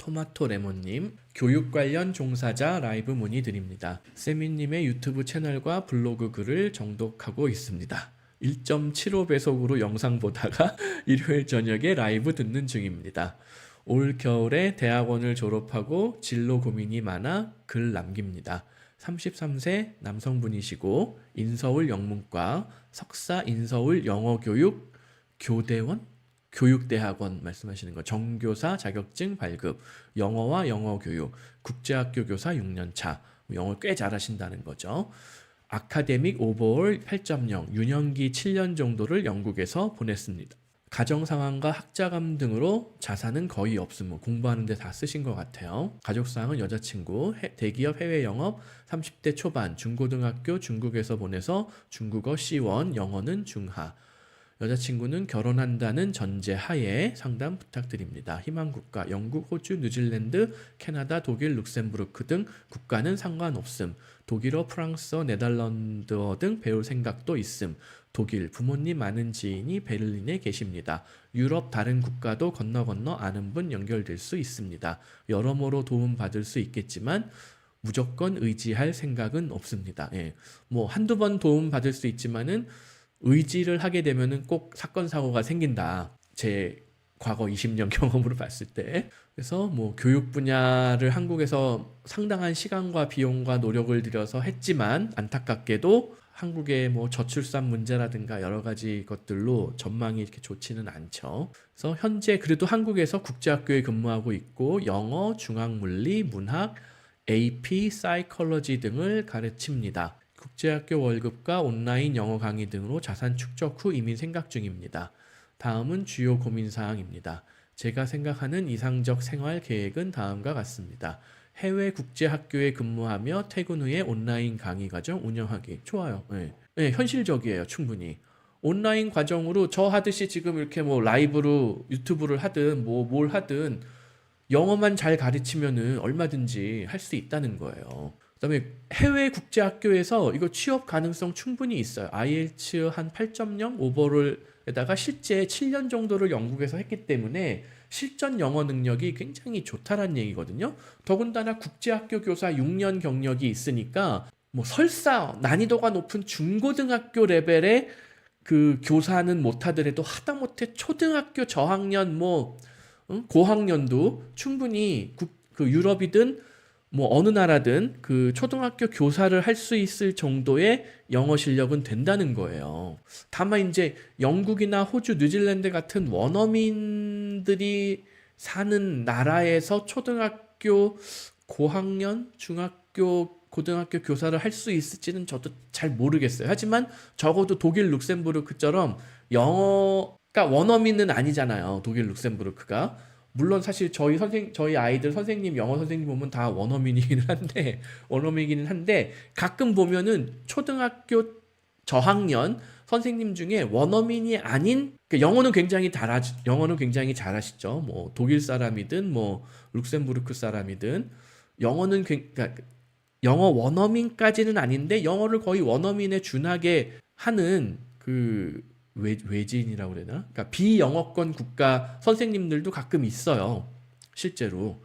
토마토레몬님, 교육 관련 종사자 라이브 문의드립니다. 세미님의 유튜브 채널과 블로그 글을 정독하고 있습니다. 1.75배속으로 영상 보다가 일요일 저녁에 라이브 듣는 중입니다. 올 겨울에 대학원을 졸업하고 진로 고민이 많아 글 남깁니다. 33세 남성분이시고 인서울 영문과 석사 인서울 영어교육 교대원? 교육대학원 말씀하시는 거 정교사 자격증 발급 영어와 영어교육 국제학교 교사 6년차 영어 꽤 잘하신다는 거죠. 아카데믹 오버올 8.0 유년기 7년 정도를 영국에서 보냈습니다. 가정 상황과 학자금 등으로 자산은 거의 없음. 공부하는 데 다 쓰신 것 같아요. 가족사항은 여자친구, 대기업 해외 영업, 30대 초반, 중고등학교 중국에서 보내서 중국어 C1, 영어는 중하. 여자친구는 결혼한다는 전제 하에 상담 부탁드립니다. 희망국가, 영국, 호주, 뉴질랜드, 캐나다, 독일, 룩셈부르크 등 국가는 상관없음. 독일어, 프랑스어, 네덜란드어 등 배울 생각도 있음. 독일, 부모님 많은 지인이 베를린에 계십니다. 유럽 다른 국가도 건너 아는 분 연결될 수 있습니다. 여러모로 도움 받을 수 있겠지만 무조건 의지할 생각은 없습니다. 예. 뭐 한두 번 도움 받을 수 있지만은 의지를 하게 되면은 꼭 사건 사고가 생긴다. 제 과거 20년 경험으로 봤을 때. 그래서 뭐 교육 분야를 한국에서 상당한 시간과 비용과 노력을 들여서 했지만 안타깝게도 한국의 뭐 저출산 문제라든가 여러 가지 것들로 전망이 이렇게 좋지는 않죠. 그래서 현재 그래도 한국에서 국제학교에 근무하고 있고 영어, 중앙물리, 문학, AP, 사이콜로지 등을 가르칩니다. 국제학교 월급과 온라인 영어 강의 등으로 자산 축적 후 이민 생각 중입니다. 다음은 주요 고민사항입니다. 제가 생각하는 이상적 생활 계획은 다음과 같습니다. 해외 국제학교에 근무하며 퇴근 후에 온라인 강의 과정 운영하기. 좋아요. 네. 네, 현실적이에요. 충분히. 온라인 과정으로 저 하듯이 지금 이렇게 뭐 라이브로 유튜브를 하든 뭘 하든 영어만 잘 가르치면은 얼마든지 할 수 있다는 거예요. 그다음에 해외 국제학교에서 이거 취업 가능성 충분히 있어요. IELTS 한 8.0 오버롤에다가 실제 7년 정도를 영국에서 했기 때문에 실전 영어 능력이 굉장히 좋다라는 얘기거든요. 더군다나 국제학교 교사 6년 경력이 있으니까 뭐 설사 난이도가 높은 중고등학교 레벨의 그 교사는 못하더라도 하다못해 초등학교 저학년 고학년도 충분히 그 유럽이든 뭐 어느 나라든 그 초등학교 교사를 할 수 있을 정도의 영어 실력은 된다는 거예요. 다만 이제 영국이나 호주, 뉴질랜드 같은 원어민들이 사는 나라에서 초등학교 고학년, 중학교, 고등학교 교사를 할 수 있을지는 저도 잘 모르겠어요. 하지만 적어도 독일, 룩셈부르크처럼 영어가 원어민은 아니잖아요. 독일, 룩셈부르크가. 물론 사실 저희 아이들 선생님, 영어 선생님 보면 다 원어민이기는 한데 가끔 보면은 초등학교 저학년 선생님 중에 원어민이 아닌 영어는 굉장히 잘하시죠. 뭐 독일 사람이든 뭐 룩셈부르크 사람이든 그러니까 영어 원어민까지는 아닌데 영어를 거의 원어민에 준하게 하는 그 외지인이라고 그러나? 그러니까 비영어권 국가 선생님들도 가끔 있어요. 실제로.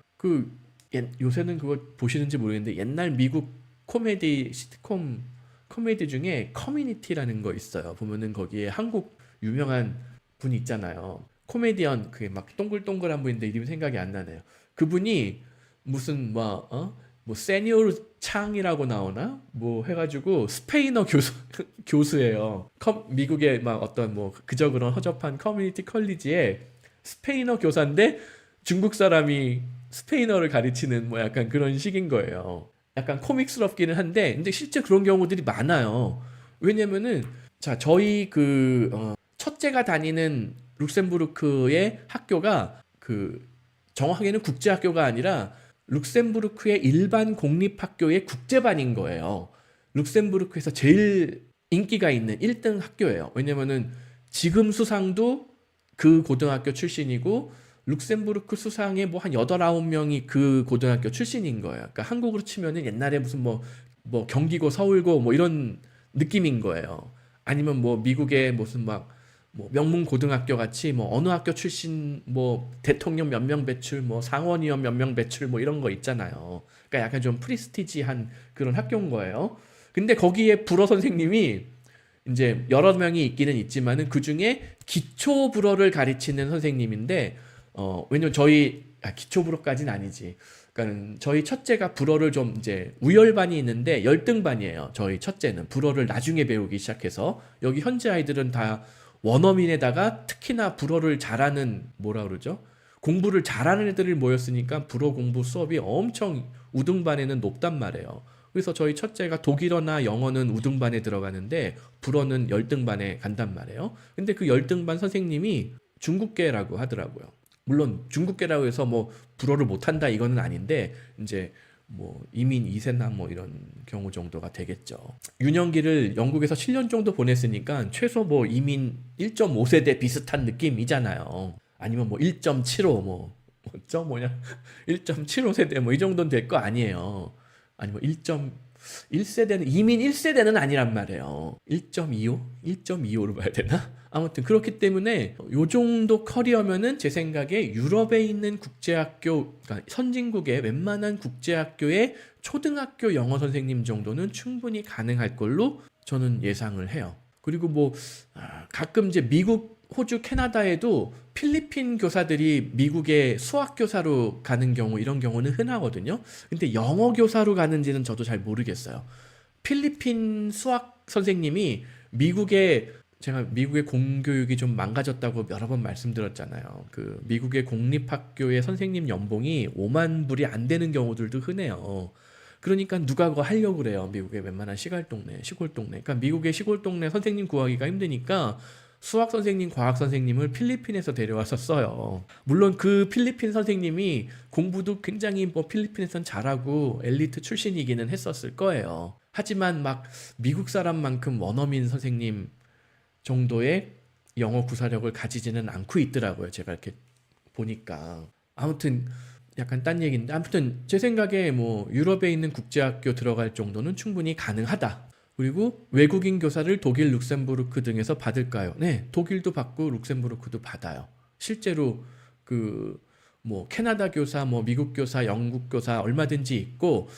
요새는 그거 보시는지 모르겠는데 옛날 미국 시트콤 코미디 중에 커뮤니티라는 거 있어요. 보면은 거기에 한국 유명한 분이 있잖아요. 코미디언 그게 막 동글동글한 분인데 이름이 생각이 안 나네요. 그분이 무슨 세니오르 창이라고 나오나? 뭐 해가지고 스페인어 교수예요. 미국의 막 어떤 뭐 그저 그런 허접한 커뮤니티 컬리지에 스페인어 교사인데 중국 사람이 스페인어를 가르치는 뭐 약간 그런 식인 거예요. 약간 코믹스럽기는 한데 근데 실제 그런 경우들이 많아요. 왜냐면은 저희 첫째가 다니는 룩셈부르크의 학교가 정확하게는 국제학교가 아니라 룩셈부르크의 일반 공립학교의 국제반인 거예요. 룩셈부르크에서 제일 인기가 있는 1등 학교예요. 왜냐면은 지금 수상도 그 고등학교 출신이고 룩셈부르크 수상에 뭐 한 8, 9명이 그 고등학교 출신인 거예요. 그러니까 한국으로 치면은 옛날에 무슨 뭐 경기고 서울고 뭐 이런 느낌인 거예요. 아니면 뭐 미국의 무슨 막 뭐 명문 고등학교 같이 뭐 어느 학교 출신 뭐 대통령 몇 명 배출 뭐 상원의원 몇 명 배출 뭐 이런 거 있잖아요. 그러니까 약간 좀 프리스티지한 그런 학교인 거예요. 근데 거기에 불어 선생님이 이제 여러 명이 있기는 있지만은 그 중에 기초 불어를 가르치는 선생님인데 왜냐면 저희 기초 불어까지는 아니지. 그러니까 저희 첫째가 불어를 좀 이제 우열반이 있는데 열등반이에요. 저희 첫째는 불어를 나중에 배우기 시작해서 여기 현재 아이들은 다 원어민에다가 특히나 불어를 잘하는 뭐라 그러죠? 공부를 잘하는 애들이 모였으니까 불어 공부 수업이 엄청 우등반에는 높단 말이에요. 그래서 저희 첫째가 독일어나 영어는 우등반에 들어가는데 불어는 열등반에 간단 말이에요. 근데 그 열등반 선생님이 중국계라고 하더라고요. 물론 중국계라고 해서 뭐 불어를 못한다 이거는 아닌데 이제 뭐 이민 2세나 뭐 이런 경우 정도가 되겠죠. 유년기를 영국에서 7년 정도 보냈으니까 최소 뭐 이민 1.5세대 비슷한 느낌이잖아요. 아니면 뭐 1.75 뭐 1.75세대 뭐 이 정도는 될 거 아니에요. 아니면 1.1세대는 이민 1세대는 아니란 말이에요. 1.25? 1.25로 봐야 되나? 아무튼 그렇기 때문에 요 정도 커리어면은 제 생각에 유럽에 있는 국제학교, 그러니까 선진국의 웬만한 국제학교의 초등학교 영어 선생님 정도는 충분히 가능할 걸로 저는 예상을 해요. 그리고 뭐 가끔 이제 미국, 호주, 캐나다에도 필리핀 교사들이 미국에 수학 교사로 가는 경우 이런 경우는 흔하거든요. 근데 영어 교사로 가는지는 저도 잘 모르겠어요. 필리핀 수학 선생님이 미국에 제가 미국의 공교육이 좀 망가졌다고 여러 번 말씀드렸잖아요. 그 미국의 공립학교의 선생님 연봉이 5만 불이 안 되는 경우들도 흔해요. 그러니까 누가 그거 하려고 그래요. 미국의 웬만한 시골 동네. 그러니까 미국의 시골 동네 선생님 구하기가 힘드니까 수학 선생님, 과학 선생님을 필리핀에서 데려와서 써요. 물론 그 필리핀 선생님이 공부도 굉장히 뭐 필리핀에선 잘하고 엘리트 출신이기는 했었을 거예요. 하지만 막 미국 사람만큼 원어민 선생님 정도의 영어 구사력을 가지지는 않고 있더라고요. 제가 이렇게 보니까. 아무튼 약간 딴 얘기인데 아무튼 제 생각에 뭐 유럽에 있는 국제학교 들어갈 정도는 충분히 가능하다. 그리고 외국인 교사를 독일, 룩셈부르크 등에서 받을까요? 네, 독일도 받고 룩셈부르크도 받아요. 실제로 그 뭐 캐나다 교사, 뭐 미국 교사, 영국 교사 얼마든지 있고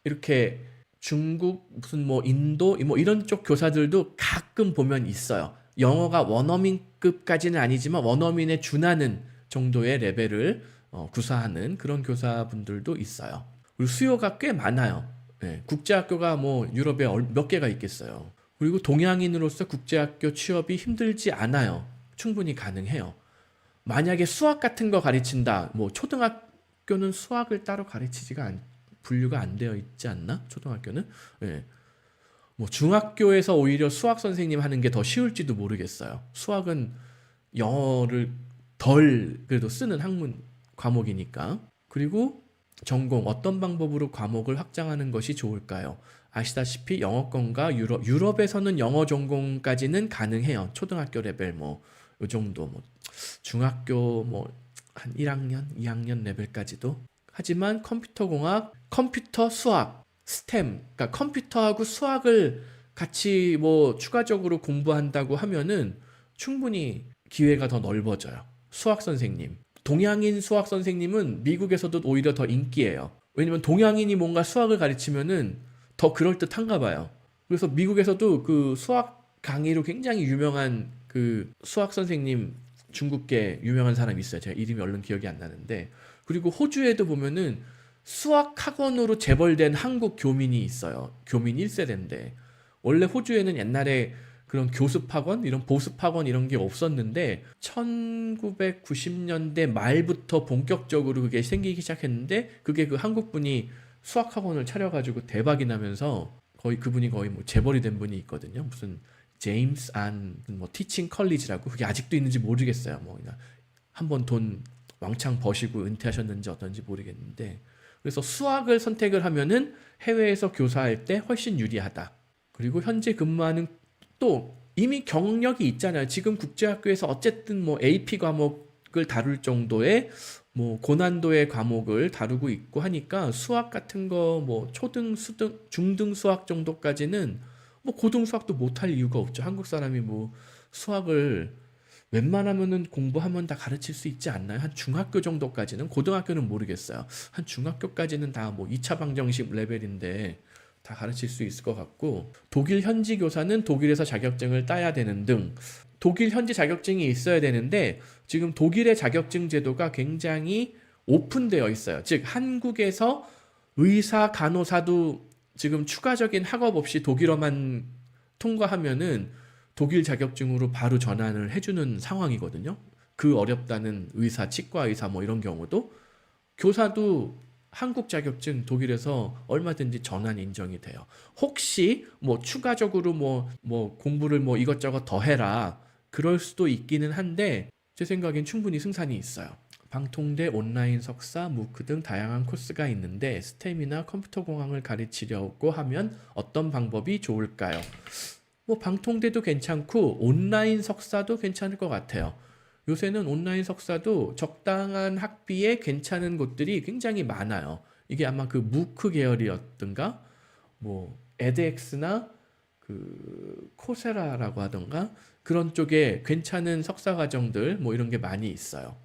이렇게 중국 무슨 뭐 인도 뭐 이런 쪽 교사들도 가끔 보면 있어요. 영어가 원어민급까지는 아니지만 원어민에 준하는 정도의 레벨을 구사하는 그런 교사분들도 있어요. 그리고 수요가 꽤 많아요. 네, 국제학교가 뭐 유럽에 몇 개가 있겠어요. 그리고 동양인으로서 국제학교 취업이 힘들지 않아요. 충분히 가능해요. 만약에 수학 같은 거 가르친다. 뭐 초등학교는 수학을 따로 분류가 안 되어 있지 않나? 초등학교는? 네. 뭐 중학교에서 오히려 수학 선생님 하는 게 더 쉬울지도 모르겠어요. 수학은 영어를 덜 그래도 쓰는 학문 과목이니까. 그리고 전공 어떤 방법으로 과목을 확장하는 것이 좋을까요? 아시다시피 영어권과 유럽에서는 영어 전공까지는 가능해요. 초등학교 레벨 뭐 요 정도 뭐 중학교 뭐 한 1학년, 2학년 레벨까지도. 하지만 컴퓨터공학, 컴퓨터 수학, 스템, 그러니까 컴퓨터하고 수학을 같이 뭐 추가적으로 공부한다고 하면은 충분히 기회가 더 넓어져요. 수학 선생님. 동양인 수학 선생님은 미국에서도 오히려 더 인기예요. 왜냐면 동양인이 뭔가 수학을 가르치면은 더 그럴듯한가 봐요. 그래서 미국에서도 그 수학 강의로 굉장히 유명한 그 수학 선생님 중국계 유명한 사람이 있어요. 제가 이름이 얼른 기억이 안 나는데. 그리고 호주에도 보면은 수학 학원으로 재벌된 한국 교민이 있어요. 교민 1세대인데. 원래 호주에는 옛날에 그런 교습학원, 이런 보습학원 이런 게 없었는데 1990년대 말부터 본격적으로 그게 생기기 시작했는데 그게 그 한국 분이 수학학원을 차려가지고 대박이 나면서 그분이 거의 뭐 재벌이 된 분이 있거든요. 무슨 제임스 안 뭐 티칭 컬리지라고 그게 아직도 있는지 모르겠어요. 뭐 한번 돈 왕창 버시고 은퇴하셨는지 어떤지 모르겠는데 그래서 수학을 선택을 하면은 해외에서 교사할 때 훨씬 유리하다. 그리고 현재 근무하는 또 이미 경력이 있잖아요. 지금 국제학교에서 어쨌든 뭐 AP 과목을 다룰 정도의 뭐 고난도의 과목을 다루고 있고 하니까 수학 같은 거 뭐 초등, 수등, 중등 수학 정도까지는 뭐 고등 수학도 못할 이유가 없죠. 한국 사람이 뭐 수학을 웬만하면은 공부하면 다 가르칠 수 있지 않나요? 한 중학교 정도까지는, 고등학교는 모르겠어요. 한 중학교까지는 다 뭐 2차 방정식 레벨인데 다 가르칠 수 있을 것 같고, 독일 현지 교사는 독일에서 자격증을 따야 되는 등 독일 현지 자격증이 있어야 되는데, 지금 독일의 자격증 제도가 굉장히 오픈되어 있어요. 즉 한국에서 의사, 간호사도 지금 추가적인 학업 없이 독일어만 통과하면은 독일 자격증으로 바로 전환을 해주는 상황이거든요. 그 어렵다는 의사, 치과 의사 뭐 이런 경우도, 교사도 한국 자격증 독일에서 얼마든지 전환 인정이 돼요. 혹시 뭐 추가적으로 뭐 공부를 뭐 이것저것 더 해라, 그럴 수도 있기는 한데 제 생각엔 충분히 승산이 있어요. 방통대 온라인 석사, 무크 등 다양한 코스가 있는데 스템이나 컴퓨터 공학을 가르치려고 하면 어떤 방법이 좋을까요? 뭐 방통대도 괜찮고 온라인 석사도 괜찮을 것 같아요. 요새는 온라인 석사도 적당한 학비에 괜찮은 곳들이 굉장히 많아요. 이게 아마 그 무크 계열이었던가, 뭐 에드엑스나 그 코세라라고 하던가 그런 쪽에 괜찮은 석사 과정들 뭐 이런 게 많이 있어요.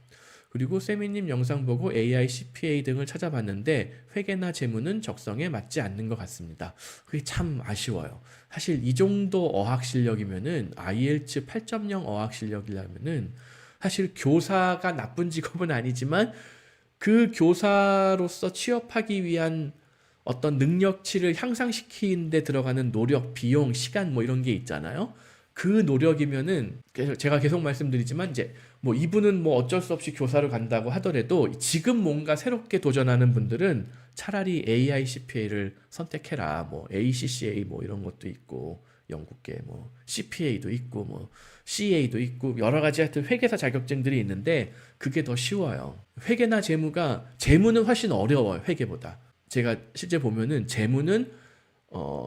그리고 세미님 영상 보고 AI, CPA 등을 찾아봤는데 회계나 재무는 적성에 맞지 않는 것 같습니다. 그게 참 아쉬워요. 사실 이 정도 어학 실력이면은 IELTS 8.0 어학 실력이라면은 사실 교사가 나쁜 직업은 아니지만 그 교사로서 취업하기 위한 어떤 능력치를 향상시키는 데 들어가는 노력, 비용, 시간 뭐 이런 게 있잖아요. 그 노력이면은 제가 계속 말씀드리지만 이제 뭐 이분은 뭐 어쩔 수 없이 교사를 간다고 하더라도 지금 뭔가 새롭게 도전하는 분들은 차라리 AI CPA를 선택해라. 뭐 ACCA 뭐 이런 것도 있고 영국계 뭐 CPA도 있고 뭐 CA도 있고 여러 가지 하여튼 회계사 자격증들이 있는데 그게 더 쉬워요. 회계나 재무는 훨씬 어려워요. 회계보다. 제가 실제 보면은 재무는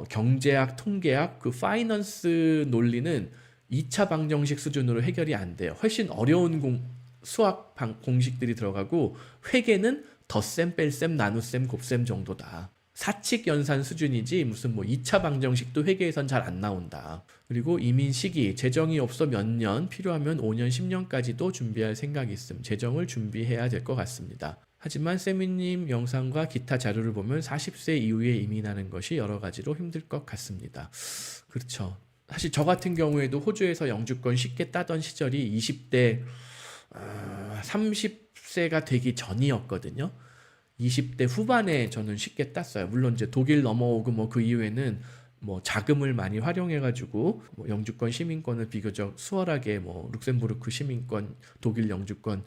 경제학, 통계학, 그 파이낸스 논리는 2차 방정식 수준으로 해결이 안 돼요. 훨씬 어려운 수학 공식들이 들어가고, 회계는 덧셈, 뺄셈, 나눗셈, 곱셈 정도다. 사칙 연산 수준이지 무슨 뭐 2차 방정식도 회계에선 잘 안 나온다. 그리고 이민 시기, 재정이 없어 몇 년, 필요하면 5년, 10년까지도 준비할 생각이 있음. 재정을 준비해야 될 것 같습니다. 하지만 세미님 영상과 기타 자료를 보면 40세 이후에 이민하는 것이 여러 가지로 힘들 것 같습니다. 그렇죠. 사실 저 같은 경우에도 호주에서 영주권 쉽게 따던 시절이 20대 30세가 되기 전이었거든요. 20대 후반에 저는 쉽게 땄어요. 물론 이제 독일 넘어오고 뭐 그 이후에는 뭐 자금을 많이 활용해가지고 뭐 영주권, 시민권을 비교적 수월하게 뭐 룩셈부르크 시민권, 독일 영주권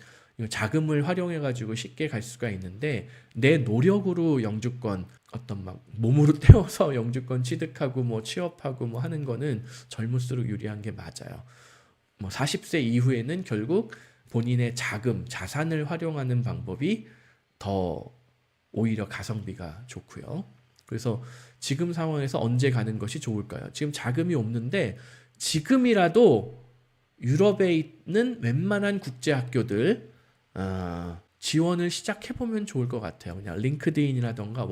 자금을 활용해가지고 쉽게 갈 수가 있는데, 내 노력으로 영주권 어떤 막 몸으로 태워서 영주권 취득하고 뭐 취업하고 뭐 하는 거는 젊을수록 유리한 게 맞아요. 뭐 40세 이후에는 결국 본인의 자금, 자산을 활용하는 방법이 더 오히려 가성비가 좋고요. 그래서 지금 상황에서 언제 가는 것이 좋을까요? 지금 자금이 없는데 지금이라도 유럽에 있는 웬만한 국제학교들 지원을 시작해보면 좋을 것 같아요. 그냥 링크드인이라던가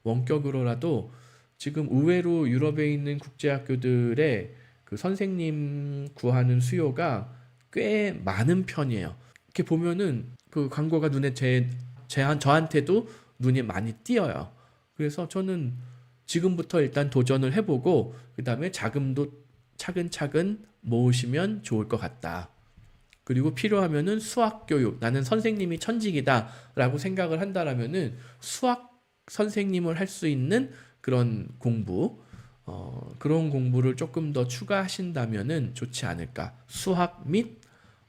원격으로라도 지금 의외로 유럽에 있는 국제학교들의 그 선생님 구하는 수요가 꽤 많은 편이에요. 이렇게 보면은 그 광고가 눈에 저한테도 눈이 많이 띄어요. 그래서 저는 지금부터 일단 도전을 해보고 그 다음에 자금도 차근차근 모으시면 좋을 것 같다. 그리고 필요하면은 수학 교육, 나는 선생님이 천직이다라고 생각을 한다라면은 수학 선생님을 할 수 있는 그런 공부, 그런 공부를 조금 더 추가하신다면은 좋지 않을까. 수학 및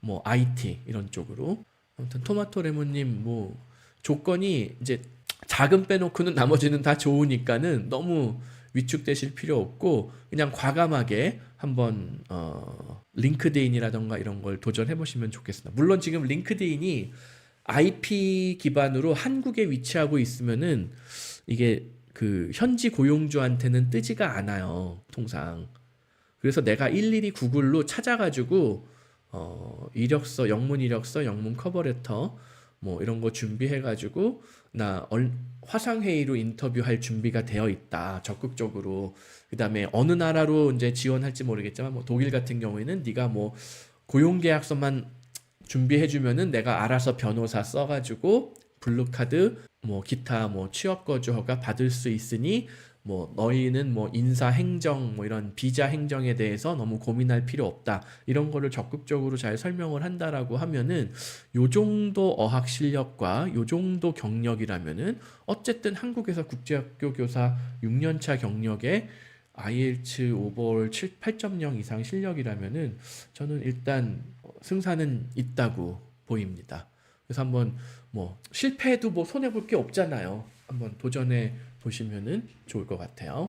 뭐 IT 이런 쪽으로. 아무튼 토마토 레몬님 뭐 조건이 이제 자금 빼놓고는 나머지는 다 좋으니까는 너무 위축되실 필요 없고 그냥 과감하게 한번 링크드인이라던가 이런 걸 도전해 보시면 좋겠습니다. 물론 지금 링크드인이 IP 기반으로 한국에 위치하고 있으면은 이게 그 현지 고용주한테는 뜨지가 않아요, 통상. 그래서 내가 일일이 구글로 찾아가지고 이력서, 영문 이력서, 영문 커버레터 뭐 이런 거 준비해가지고 나 화상회의로 인터뷰할 준비가 되어 있다. 적극적으로. 그다음에 어느 나라로 이제 지원할지 모르겠지만 뭐 독일 같은 경우에는 네가 뭐 고용계약서만 준비해주면은 내가 알아서 변호사 써가지고 블루카드 뭐 기타 뭐 취업거주 허가 받을 수 있으니 뭐 너희는 뭐 인사 행정 뭐 이런 비자 행정에 대해서 너무 고민할 필요 없다. 이런 거를 적극적으로 잘 설명을 한다라고 하면은 요 정도 어학 실력과 요 정도 경력이라면은 어쨌든 한국에서 국제학교 교사 6년차 경력에 IELTS 오버올 8.0 이상 실력이라면은 저는 일단 승산은 있다고 보입니다. 그래서 한번 뭐 실패해도 뭐 손해 볼 게 없잖아요. 한번 도전해 보시면은 좋을 것 같아요.